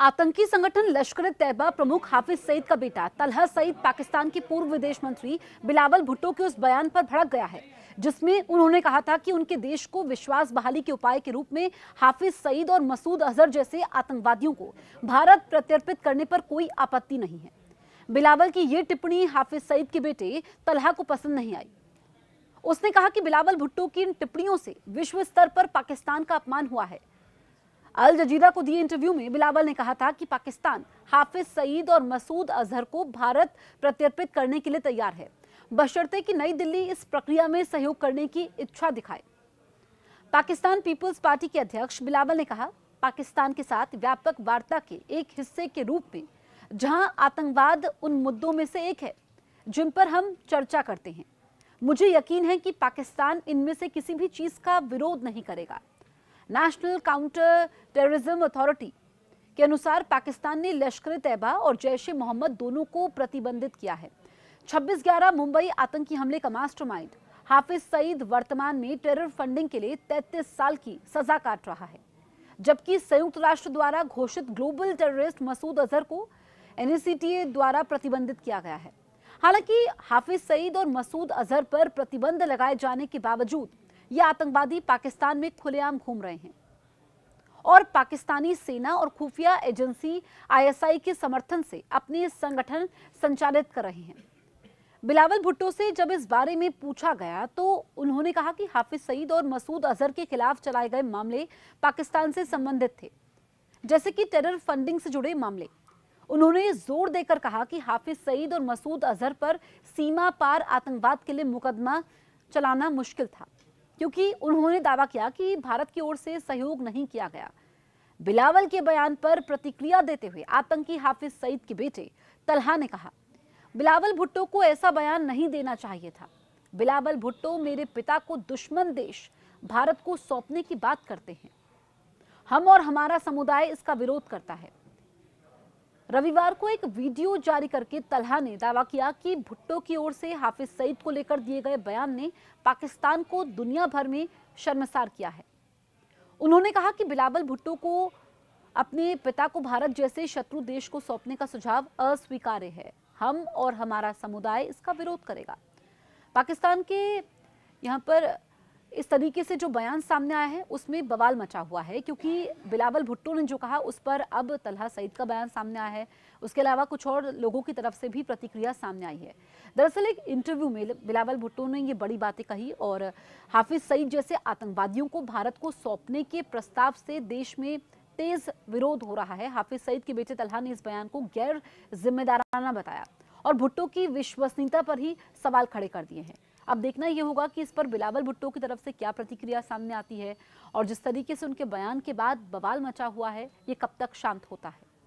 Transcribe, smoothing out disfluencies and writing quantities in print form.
आतंकी संगठन लश्कर-ए-तैयबा प्रमुख हाफिज सईद का बेटा तलहा सईद पाकिस्तान के पूर्व विदेश मंत्री बिलावल भुट्टो के उस बयान पर भड़क गया है जिसमें उन्होंने कहा था कि उनके देश को विश्वास बहाली के उपाय के रूप में हाफिज सईद और मसूद अजहर जैसे आतंकवादियों को भारत प्रत्यर्पित करने पर कोई आपत्ति नहीं है। बिलावल की ये टिप्पणी हाफिज सईद के बेटे तलहा को पसंद नहीं आई। उसने कहा कि बिलावल भुट्टो की इन टिप्पणियों से विश्व स्तर पर पाकिस्तान का अपमान हुआ है। अल जजीरा को दिए इंटरव्यू में बिलावल ने कहा था कि पाकिस्तान हाफिज सईद और मसूद अजहर को भारत प्रत्यर्पित करने के लिए तैयार है, बशर्ते कि नई दिल्ली इस प्रक्रिया में सहयोग करने की इच्छा दिखाए। पाकिस्तान पीपल्स पार्टी के अध्यक्ष बिलावल ने कहा, पाकिस्तान के साथ व्यापक वार्ता के एक हिस्से के रूप में जहां आतंकवाद उन मुद्दों में से एक है जिन पर हम चर्चा करते हैं, मुझे यकीन है कि पाकिस्तान इनमें से किसी भी चीज का विरोध नहीं करेगा। नेशनल काउंटर टेररिज्म अथॉरिटी के अनुसार पाकिस्तान ने लश्कर-ए-तैयबा और जैश-ए-मोहम्मद दोनों को प्रतिबंधित किया है। 26/11 मुंबई आतंकी हमले का मास्टरमाइंड हाफिज सईद वर्तमान में टेरर फंडिंग के लिए 33 साल की सजा काट रहा है, जबकि संयुक्त राष्ट्र द्वारा घोषित ग्लोबल टेररिस्ट मसूद अजहर को NACTA द्वारा प्रतिबंधित किया गया है। हालांकि हाफिज सईद और मसूद अजहर पर प्रतिबंध लगाए जाने के बावजूद ये आतंकवादी पाकिस्तान में खुलेआम घूम रहे हैं और पाकिस्तानी सेना और खुफिया एजेंसी ISI के समर्थन से अपने संगठन संचालित कर रहे हैं। बिलावल भुट्टो से जब इस बारे में पूछा गया तो उन्होंने कहा कि हाफिज सईद और मसूद अजहर के खिलाफ चलाए गए मामले पाकिस्तान से संबंधित थे, जैसे कि टेरर फंडिंग से जुड़े मामले। उन्होंने जोर देकर कहा कि हाफिज सईद और मसूद अजहर पर सीमा पार आतंकवाद के लिए मुकदमा चलाना मुश्किल था, क्योंकि उन्होंने दावा किया कि भारत की ओर से सहयोग नहीं किया गया। बिलावल के बयान पर प्रतिक्रिया देते हुए आतंकी हाफिज सईद के बेटे तलहा ने कहा, बिलावल भुट्टो को ऐसा बयान नहीं देना चाहिए था। बिलावल भुट्टो मेरे पिता को दुश्मन देश भारत को सौंपने की बात करते हैं। हम और हमारा समुदाय इसका विरोध करता है। रविवार को एक वीडियो जारी करके तलहा ने दावा किया कि भुट्टो की ओर से हाफिज सईद को लेकर दिए गए बयान ने पाकिस्तान को दुनिया भर में शर्मसार किया है। उन्होंने कहा कि बिलावल भुट्टो को अपने पिता को भारत जैसे शत्रु देश को सौंपने का सुझाव अस्वीकार्य है। हम और हमारा समुदाय इसका विरोध करेगा। पाकिस्तान के यहाँ पर इस तरीके से जो बयान सामने आया है उसमें बवाल मचा हुआ है, क्योंकि बिलावल भुट्टो ने जो कहा उस पर अब तलहा सईद का बयान सामने आया है। उसके अलावा कुछ और लोगों की तरफ से भी प्रतिक्रिया सामने आई है। दरअसल एक इंटरव्यू में बिलावल भुट्टो ने ये बड़ी बातें कही और हाफिज सईद जैसे आतंकवादियों को भारत को सौंपने के प्रस्ताव से देश में तेज विरोध हो रहा है। हाफिज सईद के बेटे तलहा ने इस बयान को गैर जिम्मेदाराना बताया और भुट्टो की विश्वसनीयता पर ही सवाल खड़े कर दिए हैं। अब देखना यह होगा कि इस पर बिलावल भुट्टो की तरफ से क्या प्रतिक्रिया सामने आती है और जिस तरीके से उनके बयान के बाद बवाल मचा हुआ है, ये कब तक शांत होता है।